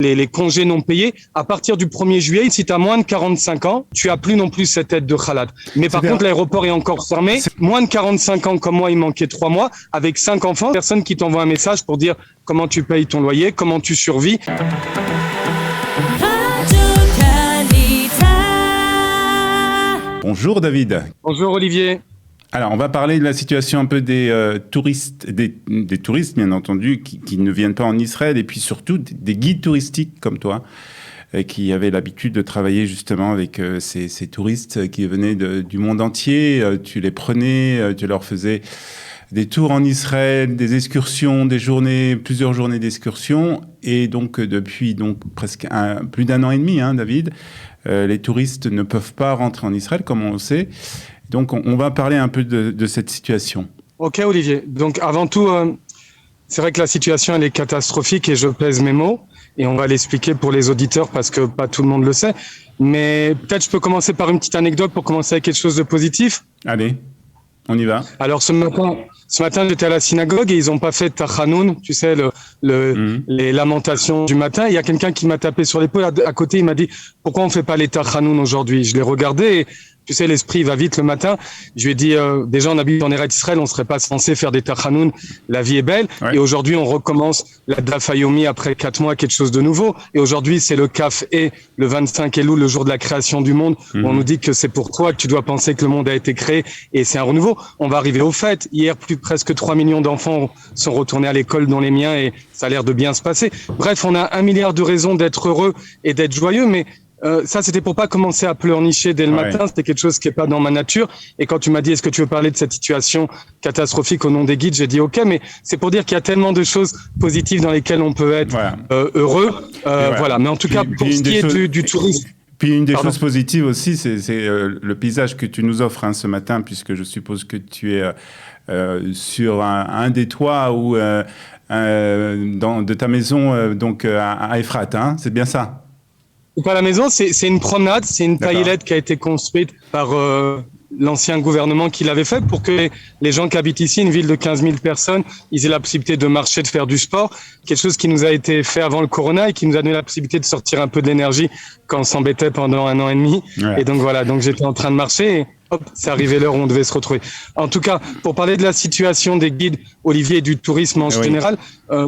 les congés non payés. À partir du 1er juillet, si tu as moins de 45 ans, tu as plus non plus cette aide de Khalat. Mais par contre, l'aéroport est encore fermé. Moins de 45 ans comme moi, il manquait 3 mois. Avec 5 enfants, personne qui t'envoie un message pour dire comment tu payes ton loyer, comment tu survis. Bonjour David. Bonjour Olivier. Alors, on va parler de la situation un peu des touristes, des touristes bien entendu, qui ne viennent pas en Israël, et puis surtout des guides touristiques comme toi, qui avaient l'habitude de travailler justement avec ces touristes qui venaient du monde entier. Tu les prenais, tu leur faisais des tours en Israël, des excursions, plusieurs journées d'excursions, et donc depuis presque plus d'un an et demi, David, les touristes ne peuvent pas rentrer en Israël, comme on le sait. Donc, on va parler un peu de cette situation. Ok, Olivier. Donc, avant tout, c'est vrai que la situation, elle est catastrophique et je pèse mes mots. Et on va l'expliquer pour les auditeurs parce que pas tout le monde le sait. Mais peut-être je peux commencer par une petite anecdote pour commencer avec quelque chose de positif. Allez, on y va. Alors, ce matin, j'étais à la synagogue et ils n'ont pas fait Tachanoun, tu sais, les lamentations du matin. Il y a quelqu'un qui m'a tapé sur l'épaule à côté. Il m'a dit, pourquoi on fait pas les Tachanoun aujourd'hui? Je l'ai regardé et tu sais, l'esprit va vite le matin. Je lui ai dit, déjà, on habite en Eretz Israël, on serait pas censé faire des tachanoun. La vie est belle. Ouais. Et aujourd'hui, on recommence la Daf Yomi après 4 mois, quelque chose de nouveau. Et aujourd'hui, c'est le Kaf et le 25 Elul, le jour de la création du monde. Où on nous dit que c'est pour toi que tu dois penser que le monde a été créé et c'est un renouveau. On va arriver aux fêtes. Hier, presque 3 millions d'enfants sont retournés à l'école, dont les miens, et ça a l'air de bien se passer. Bref, on a 1 milliard de raisons d'être heureux et d'être joyeux, mais ça, c'était pour pas commencer à pleurnicher dès le matin. C'était quelque chose qui est pas dans ma nature. Et quand tu m'as dit, est-ce que tu veux parler de cette situation catastrophique au nom des guides, j'ai dit OK, mais c'est pour dire qu'il y a tellement de choses positives dans lesquelles on peut être heureux. Voilà. Mais en tout cas, pour ce qui est du tourisme. Puis une des choses positives aussi, c'est le paysage que tu nous offres ce matin, puisque je suppose que tu es sur un des toits ou de ta maison donc à Efrat. C'est bien ça? Pas la maison, c'est une promenade, c'est une taillette qui a été construite par l'ancien gouvernement qui l'avait fait pour que les gens qui habitent ici, une ville de 15 000 personnes, ils aient la possibilité de marcher, de faire du sport. Quelque chose qui nous a été fait avant le corona et qui nous a donné la possibilité de sortir un peu de l'énergie quand on s'embêtait pendant 1 an et demi. Ouais. Et donc voilà, donc j'étais en train de marcher et hop, c'est arrivé l'heure où on devait se retrouver. En tout cas, pour parler de la situation des guides, Olivier, et du tourisme en général,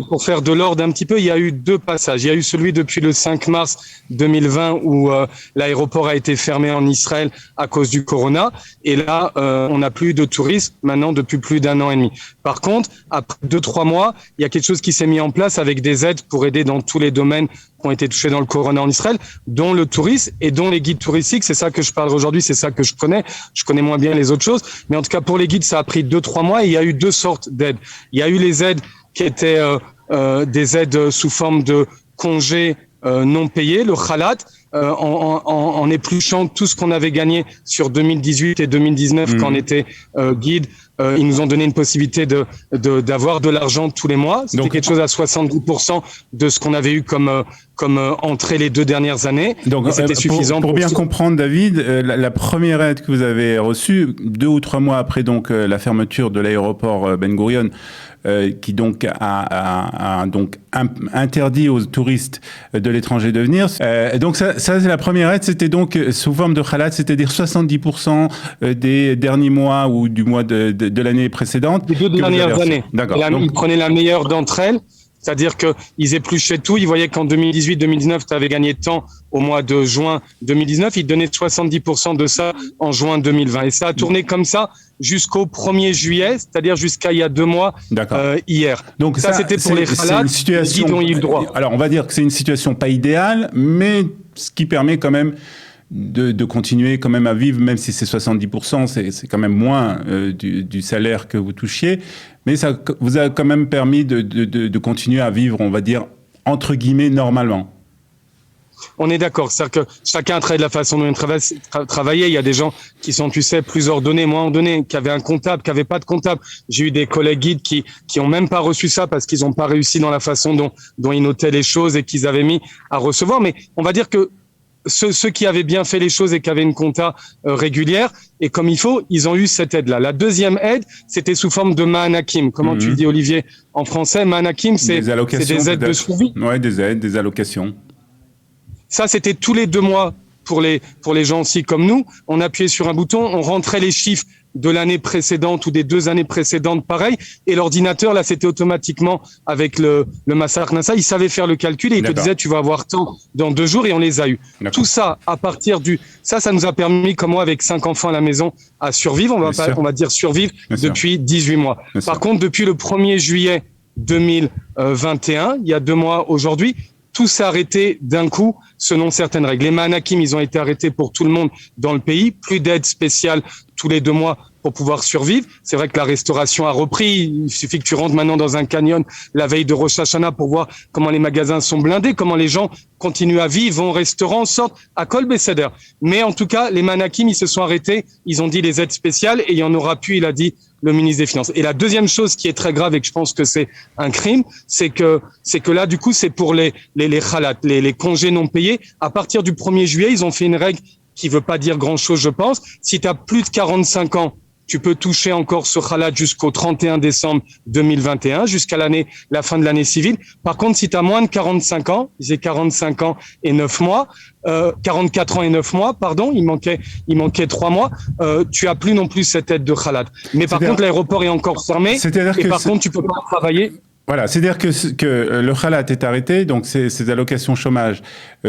pour faire de l'ordre un petit peu, il y a eu 2 passages. Il y a eu celui depuis le 5 mars 2020 où l'aéroport a été fermé en Israël à cause du corona. Et là, on n'a plus de tourisme maintenant depuis plus d'1 an et demi. Par contre, après 2-3 mois, il y a quelque chose qui s'est mis en place avec des aides pour aider dans tous les domaines qui ont été touchés dans le corona en Israël, dont le tourisme et dont les guides touristiques. C'est ça que je parle aujourd'hui, c'est ça que je connais. Je connais moins bien les autres choses. Mais en tout cas, pour les guides, ça a pris 2-3 mois et il y a eu 2 sortes d'aides. Il y a eu les aides qui étaient des aides sous forme de congés non payés, le Khalat, en épluchant tout ce qu'on avait gagné sur 2018 et 2019 quand on était guide. Ils nous ont donné une possibilité d'avoir de l'argent tous les mois. C'était quelque chose à 70% de ce qu'on avait eu comme entrée les 2 dernières années. Donc, et c'était suffisant. Pour bien comprendre, David, la première aide que vous avez reçue, 2 ou 3 mois après donc la fermeture de l'aéroport Ben Gurion, qui donc a donc interdit aux touristes de l'étranger de venir. Donc ça c'est la première aide, c'était donc sous forme de khalat, c'est-à-dire 70% des derniers mois ou du mois de l'année précédente. Les 2 dernières années. D'accord. Ils prenaient la meilleure d'entre elles. C'est-à-dire qu'ils épluchaient tout. Ils voyaient qu'en 2018-2019, tu avais gagné tant au mois de juin 2019. Ils donnaient 70% de ça en juin 2020. Et ça a tourné comme ça jusqu'au 1er juillet, c'est-à-dire jusqu'à il y a 2 mois hier. Donc ça c'était pour les khalats qui ont eu le droit. Alors on va dire que c'est une situation pas idéale, mais ce qui permet quand même de continuer quand même à vivre, même si c'est 70%, c'est quand même moins du salaire que vous touchiez, mais ça vous a quand même permis de continuer à vivre, on va dire, entre guillemets, normalement. On est d'accord, c'est-à-dire que chacun travaille de la façon dont il travaillait. Il y a des gens qui sont, tu sais, plus ordonnés, moins ordonnés, qui avaient un comptable, qui n'avaient pas de comptable. J'ai eu des collègues guides qui ont même pas reçu ça parce qu'ils n'ont pas réussi dans la façon dont ils notaient les choses et qu'ils avaient mis à recevoir. Mais on va dire que ceux qui avaient bien fait les choses et qui avaient une compta régulière et comme il faut, ils ont eu cette aide-là. La deuxième aide, c'était sous forme de Ma'anakim. Comment tu le dis, Olivier, en français? Ma'anakim, c'est des aides de survie. Ouais, des aides, des allocations. Ça, c'était tous les 2 mois pour les gens aussi comme nous. On appuyait sur un bouton, on rentrait les chiffres de l'année précédente ou des 2 années précédentes, pareil. Et l'ordinateur, là, c'était automatiquement avec le Massar Nassa. Il savait faire le calcul et il te disait, tu vas avoir tant dans 2 jours et on les a eu. Tout ça, à partir ça nous a permis, comme moi, avec 5 enfants à la maison, à survivre. On va dire survivre depuis 18 mois. Par contre, depuis le 1er juillet 2021, il y a 2 mois aujourd'hui, tout s'est arrêté d'un coup selon certaines règles. Les Ma'anakim, ils ont été arrêtés pour tout le monde dans le pays. Plus d'aide spéciale tous les 2 mois pour pouvoir survivre. C'est vrai que la restauration a repris. Il suffit que tu rentres maintenant dans un canyon la veille de Rosh Hashanah pour voir comment les magasins sont blindés, comment les gens continuent à vivre, vont au restaurant, sortent à Kol Beseder. Mais en tout cas, les Ma'anakim, ils se sont arrêtés. Ils ont dit les aides spéciales et il y en aura plus, il a dit le ministre des Finances. Et la deuxième chose qui est très grave et que je pense que c'est un crime, c'est que là, du coup, c'est pour les khalat, les congés non payés. À partir du 1er juillet, ils ont fait une règle qui veut pas dire grand chose, je pense. Si tu as plus de 45 ans, tu peux toucher encore ce khalat jusqu'au 31 décembre 2021, jusqu'à la fin de l'année civile. Par contre, si tu as moins de 45 ans, j'ai 45 ans et 9 mois, 44 ans et 9 mois, pardon, il manquait 3 mois, tu as plus non plus cette aide de khalat. Mais par contre, l'aéroport est encore fermé et par contre, tu peux pas travailler. Voilà, c'est-à-dire que le khalat est arrêté, donc ces allocations chômage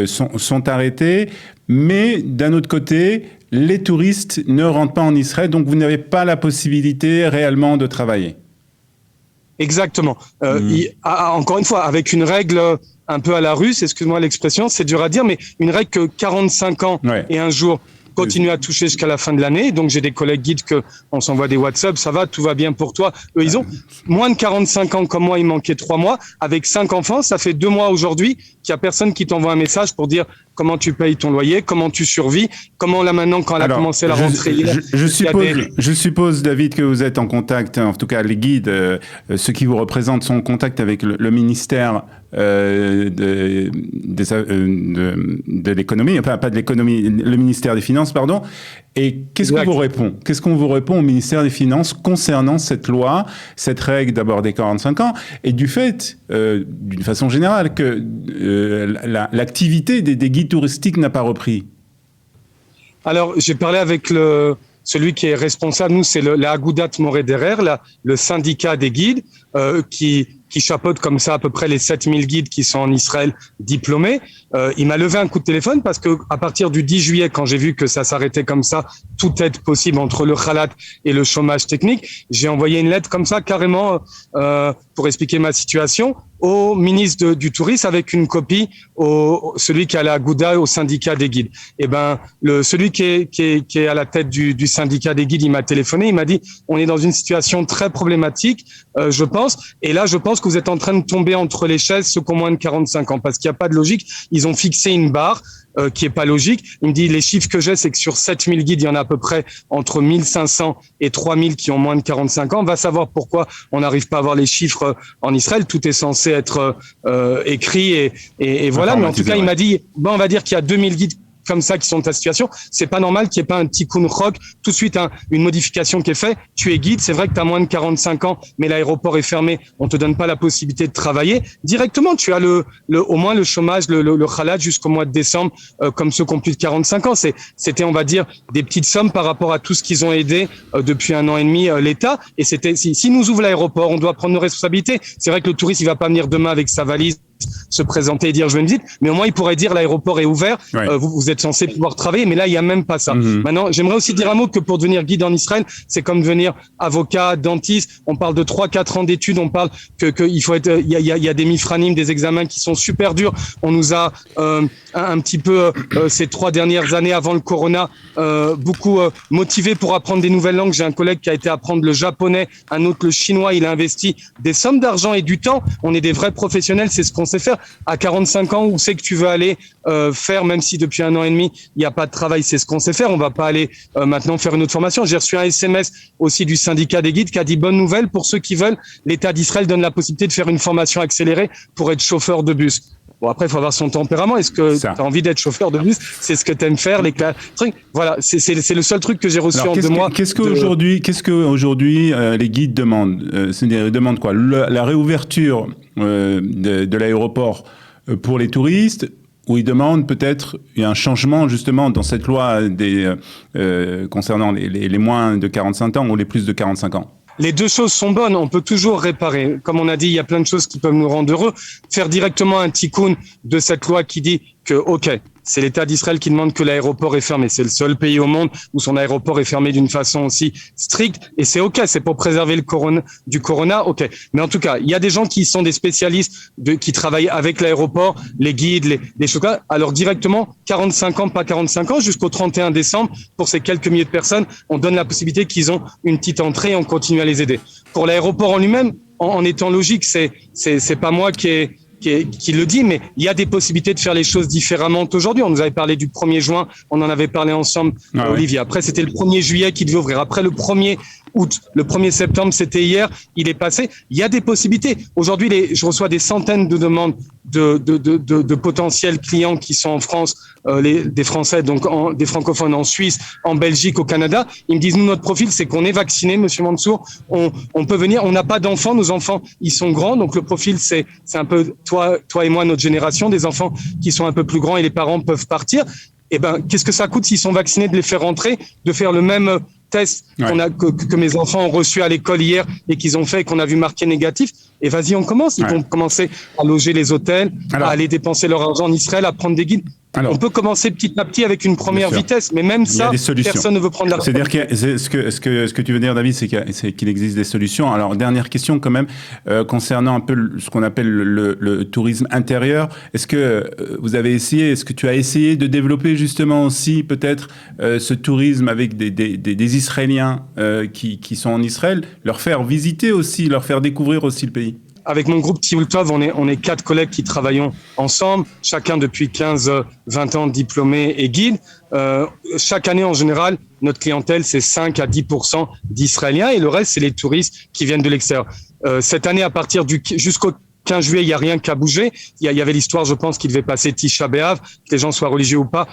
sont arrêtées, mais d'un autre côté, les touristes ne rentrent pas en Israël, donc vous n'avez pas la possibilité réellement de travailler. Exactement. Encore une fois, avec une règle un peu à la russe, excuse-moi l'expression, c'est dur à dire, mais une règle que 45 ans et un jour continue à toucher jusqu'à la fin de l'année. Donc, j'ai des collègues guides on s'envoie des WhatsApp, ça va, tout va bien pour toi. Eux, ils ont moins de 45 ans comme moi, il manquait 3 mois. Avec 5 enfants, ça fait 2 mois aujourd'hui qu'il y a personne qui t'envoie un message pour dire comment tu payes ton loyer, comment tu survis, comment là maintenant, quand elle a commencé la rentrée. Je suppose, David, que vous êtes en contact, en tout cas les guides, ceux qui vous représentent sont en contact avec le ministère de l'économie, enfin pas de l'économie, le ministère des Finances, pardon. Et qu'est-ce qu'on vous répond? Qu'est-ce qu'on vous répond au ministère des Finances concernant cette loi, cette règle d'abord des 45 ans, et du fait, d'une façon générale, que l'activité des guides touristiques n'a pas repris? Alors, j'ai parlé avec celui qui est responsable, nous, c'est la Agudat Moreh Derer, le syndicat des guides, qui chapeaute comme ça à peu près les 7000 guides qui sont en Israël diplômés. Il m'a levé un coup de téléphone parce que à partir du 10 juillet, quand j'ai vu que ça s'arrêtait comme ça, toute aide possible entre le khalat et le chômage technique, j'ai envoyé une lettre comme ça carrément pour expliquer ma situation au ministre du Tourisme avec une copie celui qui a la Gouda au syndicat des guides. Et ben celui qui est à la tête du syndicat des guides, il m'a téléphoné, il m'a dit on est dans une situation très problématique, je pense, et là je pense que vous êtes en train de tomber entre les chaises ceux qui ont moins de 45 ans parce qu'il n'y a pas de logique. Ils ont fixé une barre qui est pas logique. Il me dit les chiffres que j'ai, c'est que sur 7000 guides, il y en a à peu près entre 1500 et 3000 qui ont moins de 45 ans. On va savoir pourquoi on n'arrive pas à avoir les chiffres en Israël. Tout est censé être écrit et voilà. Mais en tout cas, il m'a dit on va dire qu'il y a 2000 guides comme ça qui sont de ta situation, c'est pas normal qu'il n'y ait pas un tikkun chok, tout de suite une modification qui est faite. Tu es guide, c'est vrai que tu as moins de 45 ans, mais l'aéroport est fermé, on te donne pas la possibilité de travailler. Directement, tu as au moins le chômage, le khalat jusqu'au mois de décembre, comme ceux qui ont plus de 45 ans. C'était, on va dire, des petites sommes par rapport à tout ce qu'ils ont aidé depuis 1 an et demi l'État. Et c'était, si nous ouvre l'aéroport, on doit prendre nos responsabilités. C'est vrai que le touriste, il va pas venir demain avec sa valise se présenter et dire je veux une visite, mais au moins il pourrait dire l'aéroport est ouvert, vous êtes censé pouvoir travailler, mais là il y a même pas ça. Maintenant, j'aimerais aussi dire un mot que pour devenir guide en Israël, c'est comme devenir avocat, dentiste. On parle de 3-4 ans d'études, on parle que il faut être, il y a des mifranim, des examens qui sont super durs. On nous a un petit peu ces 3 dernières années avant le corona beaucoup motivé pour apprendre des nouvelles langues. J'ai un collègue qui a été apprendre le japonais, un autre le chinois. Il a investi des sommes d'argent et du temps. On est des vrais professionnels, c'est ce qu'on sait faire. À 45 ans, où c'est que tu veux aller faire, même si depuis 1 an et demi, il n'y a pas de travail, c'est ce qu'on sait faire. On va pas aller maintenant faire une autre formation. J'ai reçu un SMS aussi du syndicat des guides qui a dit bonne nouvelle pour ceux qui veulent. L'État d'Israël donne la possibilité de faire une formation accélérée pour être chauffeur de bus. Bon, après, il faut avoir son tempérament. Est-ce que tu as envie d'être chauffeur de bus? C'est ce que tu aimes faire, les trucs. Voilà, c'est le seul truc que j'ai reçu en 2 mois. Qu'est-ce qu'aujourd'hui les guides demandent? Ils demandent quoi? La réouverture de l'aéroport pour les touristes, ou ils demandent peut-être un changement justement dans cette loi concernant les moins de 45 ans ou les plus de 45 ans? Les deux choses sont bonnes, on peut toujours réparer. Comme on a dit, il y a plein de choses qui peuvent nous rendre heureux. Faire directement un tikkun de cette loi qui dit que, OK, c'est l'État d'Israël qui demande que l'aéroport est fermé. C'est le seul pays au monde où son aéroport est fermé d'une façon aussi stricte. Et c'est OK, c'est pour préserver du corona, OK. Mais en tout cas, il y a des gens qui sont des spécialistes qui travaillent avec l'aéroport, les guides, les chocolats. Alors directement, 45 ans, pas 45 ans, jusqu'au 31 décembre, pour ces quelques milliers de personnes, on donne la possibilité qu'ils ont une petite entrée et on continue à les aider. Pour l'aéroport en lui-même, en étant logique, c'est pas moi qui le dit, mais il y a des possibilités de faire les choses différemment aujourd'hui. On nous avait parlé du 1er juin, on en avait parlé ensemble, Olivier. Après, c'était le 1er juillet qui devait ouvrir. Après, le 1er août, le 1er septembre, c'était hier, il est passé. Il y a des possibilités. Aujourd'hui, je reçois des centaines de demandes de potentiels clients qui sont en France, des Français, donc des francophones en Suisse, en Belgique, au Canada. Ils me disent, nous, notre profil, c'est qu'on est vacciné, Monsieur Mansour. On peut venir. On n'a pas d'enfants. Nos enfants, ils sont grands. Donc, le profil, c'est un peu toi et moi, notre génération, des enfants qui sont un peu plus grands et les parents peuvent partir. Eh ben, qu'est-ce que ça coûte s'ils sont vaccinés de les faire rentrer, de faire le même test que mes enfants ont reçu à l'école hier et qu'ils ont fait et qu'on a vu marqué négatif? Et vas-y, on commence. Ils vont commencer à loger les hôtels, à aller dépenser leur argent en Israël, à prendre des guides. On peut commencer petit à petit avec une première vitesse, mais même ça, personne ne veut prendre la C'est-à-dire que ce que tu veux dire, David, c'est qu'il existe des solutions. Alors, dernière question quand même, concernant un peu ce qu'on appelle le tourisme intérieur. Est-ce que est-ce que tu as essayé de développer justement aussi peut-être ce tourisme avec des Israéliens qui sont en Israël, leur faire visiter aussi, leur faire découvrir aussi le pays? Avec mon groupe Tiultov, on est 4 collègues qui travaillons ensemble, chacun depuis 15-20 ans diplômés et guides. Chaque année, en général, notre clientèle, c'est 5 à 10% d'Israéliens et le reste, c'est les touristes qui viennent de l'extérieur. Cette année, à partir jusqu'au 15 juillet, il n'y a rien qu'à bouger. Il y avait l'histoire, je pense, qu'il devait passer Tisha B'Av, que les gens soient religieux ou pas.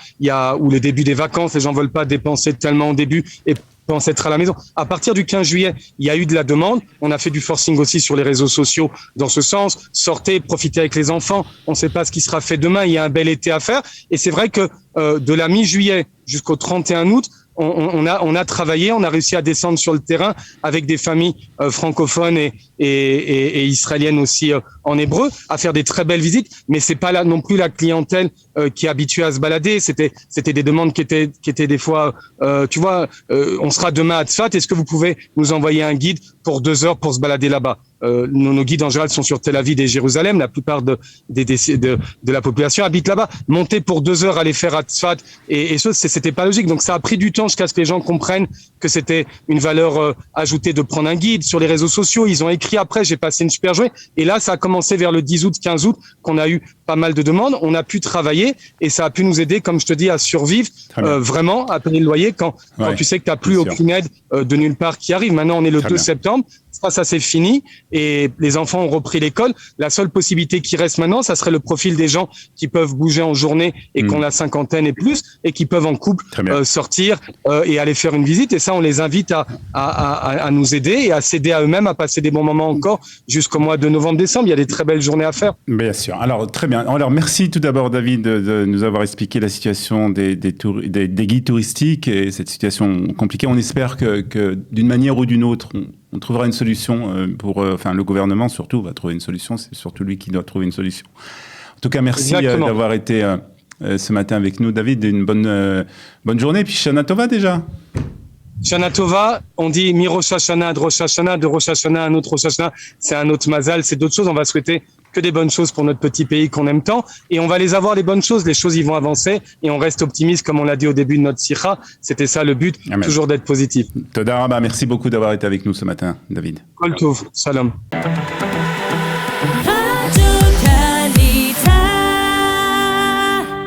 Ou le début des vacances, les gens veulent pas dépenser tellement au début et pensent être à la maison. À partir du 15 juillet, il y a eu de la demande. On a fait du forcing aussi sur les réseaux sociaux dans ce sens. Sortez, profitez avec les enfants. On ne sait pas ce qui sera fait demain. Il y a un bel été à faire. Et c'est vrai que de la mi-juillet jusqu'au 31 août, on a travaillé, on a réussi à descendre sur le terrain avec des familles francophones et israéliennes aussi en hébreu, à faire des très belles visites. Mais c'est pas là non plus la clientèle qui est habituée à se balader. C'était des demandes qui étaient des fois, on sera demain à Tzfat. Est-ce que vous pouvez nous envoyer un guide pour 2 heures pour se balader là-bas? Nos guides en général sont sur Tel Aviv et Jérusalem. La plupart de la population habite là-bas. Monter pour 2 heures, aller faire à Tzfat et ça, c'était pas logique. Donc ça a pris du temps jusqu'à ce que les gens comprennent que c'était une valeur ajoutée de prendre un guide. Sur les réseaux sociaux, ils ont écrit après, j'ai passé une super journée. Et là, ça a commencé vers le 10 août, 15 août, qu'on a eu pas mal de demandes. On a pu travailler et ça a pu nous aider, comme je te dis, à survivre vraiment, à payer le loyer quand tu sais que tu n'as plus aucune aide de nulle part qui arrive. Maintenant, on est le 2 septembre. Ça c'est fini et les enfants ont repris l'école. La seule possibilité qui reste maintenant, ça serait le profil des gens qui peuvent bouger en journée et qui ont la cinquantaine et plus et qui peuvent en couple sortir et aller faire une visite. Et ça, on les invite à nous aider et à s'aider à eux-mêmes, à passer des bons moments encore jusqu'au mois de novembre-décembre. Il y a des très belles journées à faire. Bien sûr. Alors, très bien. Alors, merci tout d'abord, David, de nous avoir expliqué la situation des guides touristiques et cette situation compliquée. On espère que d'une manière ou d'une autre, on trouvera une solution le gouvernement surtout va trouver une solution. C'est surtout lui qui doit trouver une solution. En tout cas, merci d'avoir été ce matin avec nous, David. Une bonne journée. Puis Shana Tova déjà. Shana Tova, on dit mi Rosh Hashanah ad Rosh Hashanah, de Rosh Hashanah à un autre Rosh Hashanah, c'est un autre mazal, c'est d'autres choses. On va souhaiter que des bonnes choses pour notre petit pays qu'on aime tant. Et on va les avoir, les bonnes choses. Les choses, ils vont avancer. Et on reste optimiste, comme on l'a dit au début de notre sikha. C'était ça le but, toujours d'être positif. Toda Rabba, merci beaucoup d'avoir été avec nous ce matin, David. Kol tov, salam.